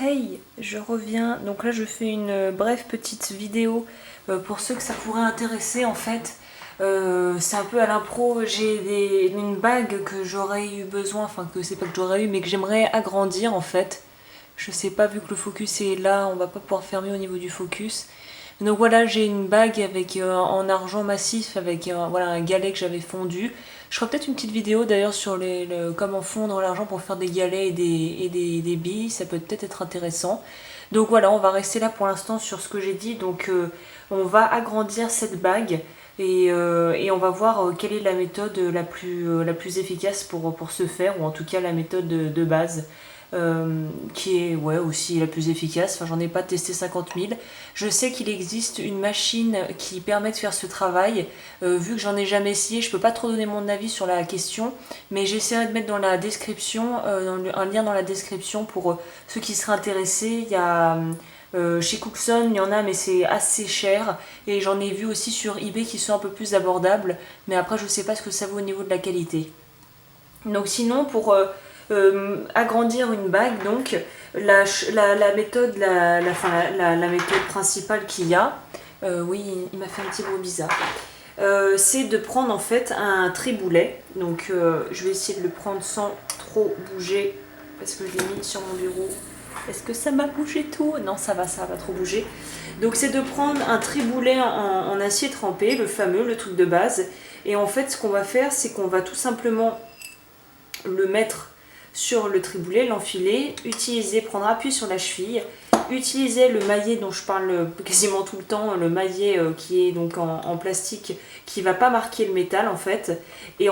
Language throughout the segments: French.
Hey, je reviens. Donc là, je fais une brève petite vidéo pour ceux que ça pourrait intéresser en fait. C'est un peu à l'impro. J'ai une bague que j'aurais eu besoin, enfin que c'est pas que j'aurais eu, mais que j'aimerais agrandir en fait. Je sais pas, vu que le focus est là, on va pas pouvoir fermer au niveau du focus. Donc voilà, j'ai une bague avec en argent massif avec voilà, un galet que j'avais fondu. Je ferai peut-être une petite vidéo d'ailleurs sur comment fondre l'argent pour faire des galets et des billes, ça peut peut-être être intéressant. Donc voilà, on va rester là pour l'instant sur ce que j'ai dit. Donc on va agrandir cette bague et on va voir quelle est la méthode la plus efficace pour ce faire, ou en tout cas la méthode de base. Qui est ouais, aussi la plus efficace. Enfin, j'en ai pas testé 50 000. Je sais qu'il existe une machine qui permet de faire ce travail. Vu que j'en ai jamais essayé, je peux pas trop donner mon avis sur la question, mais j'essaierai de mettre dans la description, un lien dans la description pour ceux qui seraient intéressés. Il y a chez Cookson, il y en a, mais c'est assez cher. Et j'en ai vu aussi sur eBay qui sont un peu plus abordables. Mais après, je sais pas ce que ça vaut au niveau de la qualité. Donc sinon, pour agrandir une bague, donc la méthode, la méthode principale qu'il y a, oui, il m'a fait un petit bruit bizarre, c'est de prendre en fait un triboulet. Donc je vais essayer de le prendre sans trop bouger parce que je l'ai mis sur mon bureau. Est-ce que ça m'a bougé tout? Non, ça va trop bouger. Donc c'est de prendre un triboulet en acier trempé, le fameux, le truc de base. Et en fait, ce qu'on va faire, c'est qu'on va tout simplement le mettre sur le triboulet, l'enfiler, prendre appui sur la cheville, utiliser le maillet dont je parle quasiment tout le temps, le maillet qui est donc en plastique, qui va pas marquer le métal en fait. Et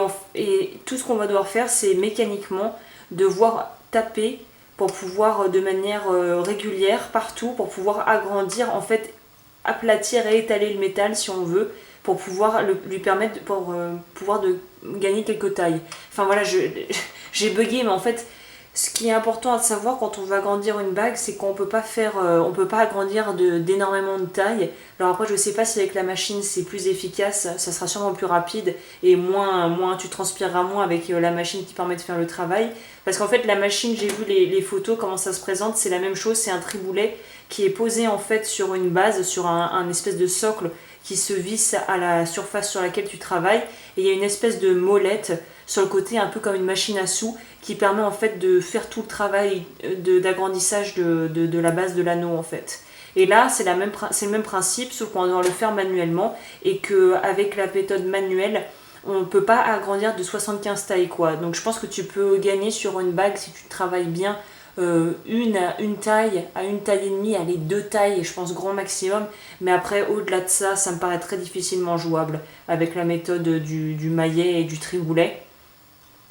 tout ce qu'on va devoir faire, c'est mécaniquement devoir taper pour pouvoir de manière régulière partout, pour pouvoir agrandir, en fait aplatir et étaler le métal si on veut, pour pouvoir lui permettre pour pouvoir de gagner quelques tailles. Enfin voilà, j'ai bugué, mais en fait, ce qui est important à savoir quand on veut agrandir une bague, c'est qu'on peut pas on peut pas agrandir d'énormément de taille. Alors après, je sais pas si avec la machine c'est plus efficace, ça sera sûrement plus rapide et moins tu transpireras moins avec la machine qui permet de faire le travail. Parce qu'en fait, la machine, j'ai vu les photos, comment ça se présente, c'est la même chose, c'est un triboulet qui est posé en fait sur une base, sur un espèce de socle qui se visse à la surface sur laquelle tu travailles, et il y a une espèce de molette sur le côté, un peu comme une machine à sous, qui permet en fait de faire tout le travail d'agrandissage de la base de l'anneau en fait. Et là, c'est le même principe, sauf qu'on doit le faire manuellement, et qu'avec la méthode manuelle, on ne peut pas agrandir de 75 tailles quoi. Donc je pense que tu peux gagner sur une bague si tu travailles bien une taille à une taille et demie, allez, deux tailles, je pense grand maximum, mais après au-delà de ça, ça me paraît très difficilement jouable avec la méthode du maillet et du triboulet.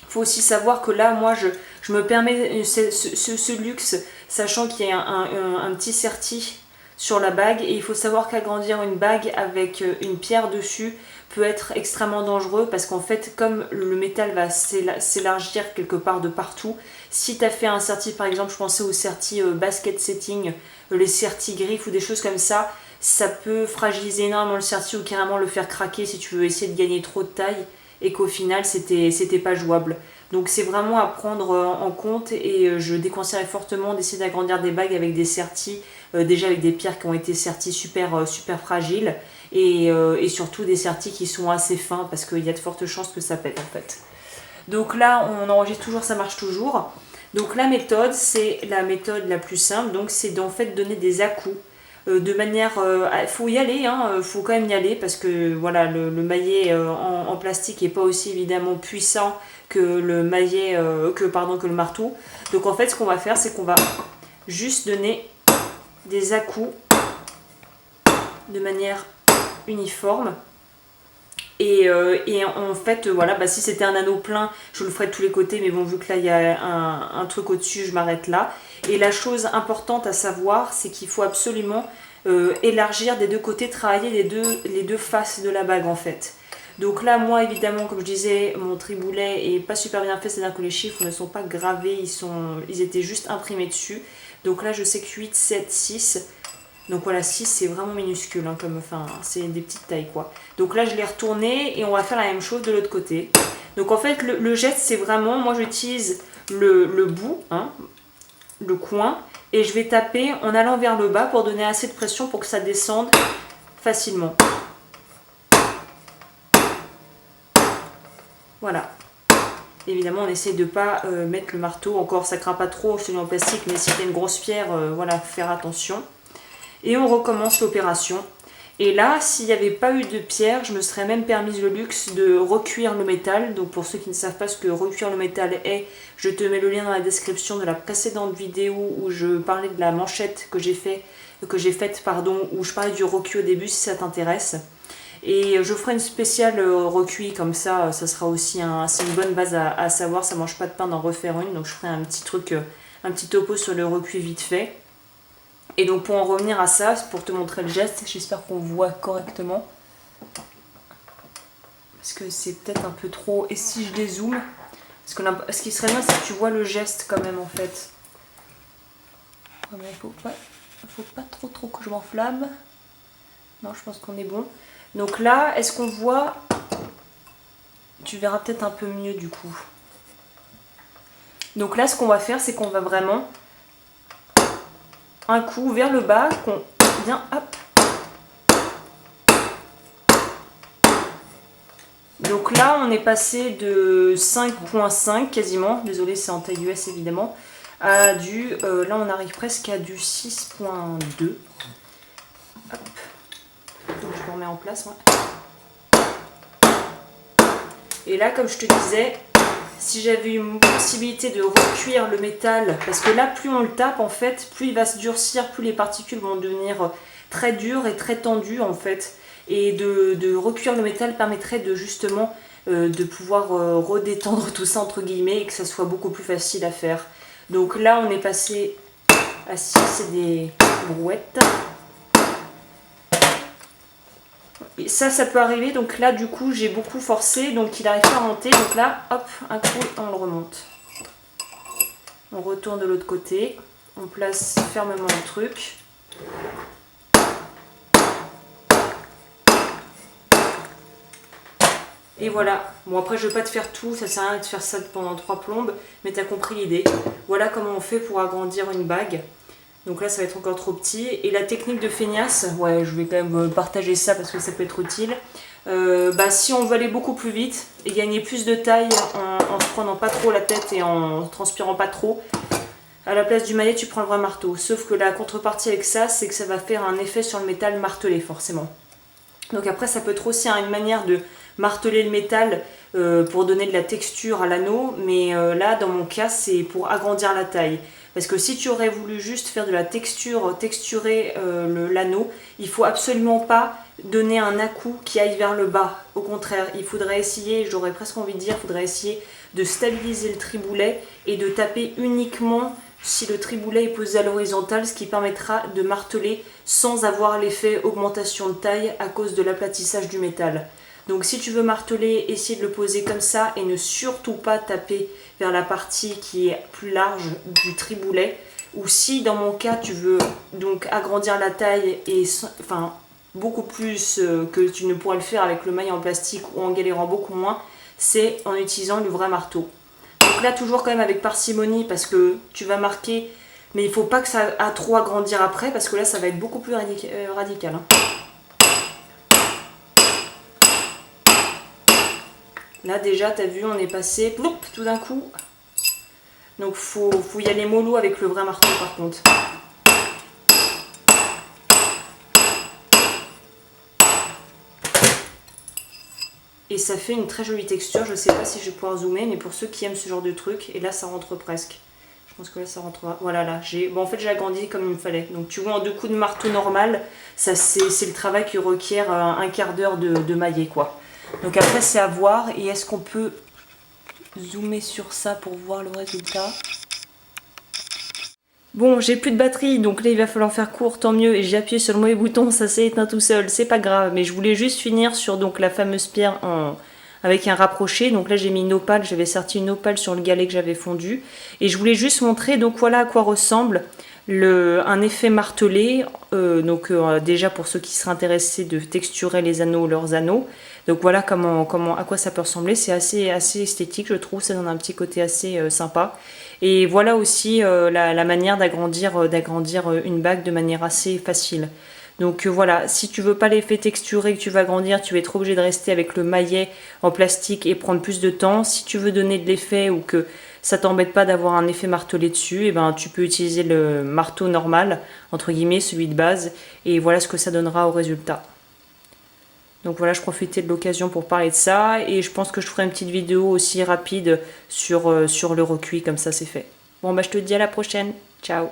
Il faut aussi savoir que là, moi, je me permets ce luxe, sachant qu'il y a un petit serti sur la bague, et il faut savoir qu'agrandir une bague avec une pierre dessus peut être extrêmement dangereux, parce qu'en fait, comme le métal va s'élargir quelque part de partout, si tu as fait un serti, par exemple, je pensais au serti basket setting, les sertis griffes ou des choses comme ça peut fragiliser énormément le serti ou carrément le faire craquer si tu veux essayer de gagner trop de taille, et qu'au final c'était pas jouable. Donc c'est vraiment à prendre en compte, et je déconseillerais fortement d'essayer d'agrandir des bagues avec des sertis, déjà avec des pierres qui ont été serties super fragiles, et surtout des sertis qui sont assez fins, parce qu'il y a de fortes chances que ça pète en fait. Donc là on enregistre toujours, ça marche toujours. Donc la méthode, c'est la méthode la plus simple, donc c'est d'en fait donner des à-coups de manière, faut y aller, hein, faut quand même y aller, parce que voilà, le maillet en plastique est pas aussi évidemment puissant que le maillet, que le marteau. Donc en fait, ce qu'on va faire, c'est qu'on va juste donner des à-coups de manière uniforme. Et en fait, voilà, bah, si c'était un anneau plein, je le ferais de tous les côtés, mais bon, vu que là il y a un truc au-dessus, je m'arrête là. Et la chose importante à savoir, c'est qu'il faut absolument élargir des deux côtés, travailler les deux faces de la bague en fait. Donc là, moi évidemment, comme je disais, mon triboulet est pas super bien fait, c'est-à-dire que les chiffres ne sont pas gravés, ils étaient juste imprimés dessus. Donc là, je sais que 8, 7, 6. Donc voilà, 6 c'est vraiment minuscule, hein, enfin c'est des petites tailles quoi. Donc là je l'ai retourné, et on va faire la même chose de l'autre côté. Donc en fait le geste c'est vraiment, moi j'utilise le bout, hein, le coin, et je vais taper en allant vers le bas pour donner assez de pression pour que ça descende facilement. Voilà. Évidemment, on essaie de ne pas mettre le marteau, encore ça craint pas trop celui en plastique, mais si tu as une grosse pierre, voilà, faire attention. Et on recommence l'opération. Et là, s'il n'y avait pas eu de pierre, je me serais même permise le luxe de recuire le métal. Donc pour ceux qui ne savent pas ce que recuire le métal est, je te mets le lien dans la description de la précédente vidéo où je parlais de la manchette que j'ai faite, où je parlais du recuit au début si ça t'intéresse. Et je ferai une spéciale recuit comme ça sera aussi c'est une bonne base à savoir, ça mange pas de pain d'en refaire une. Donc je ferai un petit truc, un petit topo sur le recuit vite fait. Et donc pour en revenir à ça, pour te montrer le geste, j'espère qu'on voit correctement. Parce que c'est peut-être un peu trop... Et si je dézoome, parce que ce qui serait bien, c'est que tu vois le geste quand même en fait. Il faut pas trop que je m'enflamme. Non, je pense qu'on est bon. Donc là, est-ce qu'on voit... Tu verras peut-être un peu mieux du coup. Donc là, ce qu'on va faire, c'est qu'on va vraiment... un coup vers le bas, qu'on vient, hop. Donc là, on est passé de 5.5 quasiment, désolé c'est en taille US évidemment, à du, là on arrive presque à du 6.2. Hop, donc je me remets en place. Ouais. Et là, comme je te disais, si j'avais une possibilité de recuire le métal, parce que là plus on le tape en fait, plus il va se durcir, plus les particules vont devenir très dures et très tendues en fait, et de recuire le métal permettrait de justement de pouvoir redétendre tout ça entre guillemets et que ça soit beaucoup plus facile à faire. Donc là on est passé à 6, c'est des brouettes. Et ça peut arriver, donc là du coup j'ai beaucoup forcé, donc il n'arrive pas à monter, donc là hop, un coup on le remonte. On retourne de l'autre côté, on place fermement le truc. Et voilà, bon après je vais pas te faire tout, ça sert à rien de faire ça pendant 3 plombes, mais tu as compris l'idée. Voilà comment on fait pour agrandir une bague. Donc là ça va être encore trop petit. Et la technique de feignasse, ouais je vais quand même partager ça parce que ça peut être utile. Si on veut aller beaucoup plus vite et gagner plus de taille en se prenant pas trop la tête et en transpirant pas trop, à la place du maillet tu prends le vrai marteau. Sauf que la contrepartie avec ça, c'est que ça va faire un effet sur le métal martelé forcément. Donc après ça peut être aussi une manière de marteler le métal pour donner de la texture à l'anneau. Mais là dans mon cas c'est pour agrandir la taille. Parce que si tu aurais voulu juste faire de la texture, texturer l'anneau, il ne faut absolument pas donner un à-coup qui aille vers le bas. Au contraire, il faudrait essayer, j'aurais presque envie de dire, il faudrait essayer de stabiliser le triboulet et de taper uniquement si le triboulet est posé à l'horizontale, ce qui permettra de marteler sans avoir l'effet augmentation de taille à cause de l'aplatissage du métal. Donc si tu veux marteler, essaye de le poser comme ça et ne surtout pas taper vers la partie qui est plus large du triboulet. Ou si dans mon cas tu veux donc agrandir la taille et beaucoup plus que tu ne pourrais le faire avec le maillet en plastique ou en galérant beaucoup moins, c'est en utilisant le vrai marteau. Donc là toujours quand même avec parcimonie parce que tu vas marquer, mais il ne faut pas que ça a trop agrandir après parce que là ça va être beaucoup plus radical. Là déjà, tu as vu, on est passé, ploup, tout d'un coup. Donc faut y aller mollo avec le vrai marteau par contre. Et ça fait une très jolie texture, je ne sais pas si je vais pouvoir zoomer, mais pour ceux qui aiment ce genre de truc, et là ça rentre presque. Je pense que là ça rentrera. Voilà, là, en fait j'ai agrandi comme il me fallait. Donc tu vois, en 2 coups de marteau normal, c'est le travail qui requiert un quart d'heure de maillet quoi. Donc après c'est à voir, et est-ce qu'on peut zoomer sur ça pour voir le résultat? Bon, j'ai plus de batterie, donc là il va falloir faire court, tant mieux, et j'ai appuyé sur le mauvais bouton, ça s'est éteint tout seul, c'est pas grave, mais je voulais juste finir sur donc la fameuse pierre avec un rapproché. Donc là j'ai mis une opale, j'avais sorti une opale sur le galet que j'avais fondu, et je voulais juste montrer donc voilà à quoi ressemble un effet martelé, déjà pour ceux qui seraient intéressés de texturer les anneaux, leurs anneaux. Donc voilà à quoi ça peut ressembler. C'est assez esthétique, je trouve. Ça donne un petit côté assez sympa. Et voilà aussi la manière d'agrandir une bague de manière assez facile. Donc voilà, si tu veux pas l'effet texturé que tu vas agrandir, tu vas être obligé de rester avec le maillet en plastique et prendre plus de temps. Si tu veux donner de l'effet ou que ça t'embête pas d'avoir un effet martelé dessus, et ben tu peux utiliser le marteau normal, entre guillemets, celui de base, et voilà ce que ça donnera au résultat. Donc voilà, je profitais de l'occasion pour parler de ça, et je pense que je ferai une petite vidéo aussi rapide sur le recuit, comme ça c'est fait. Bon bah je te dis à la prochaine, ciao.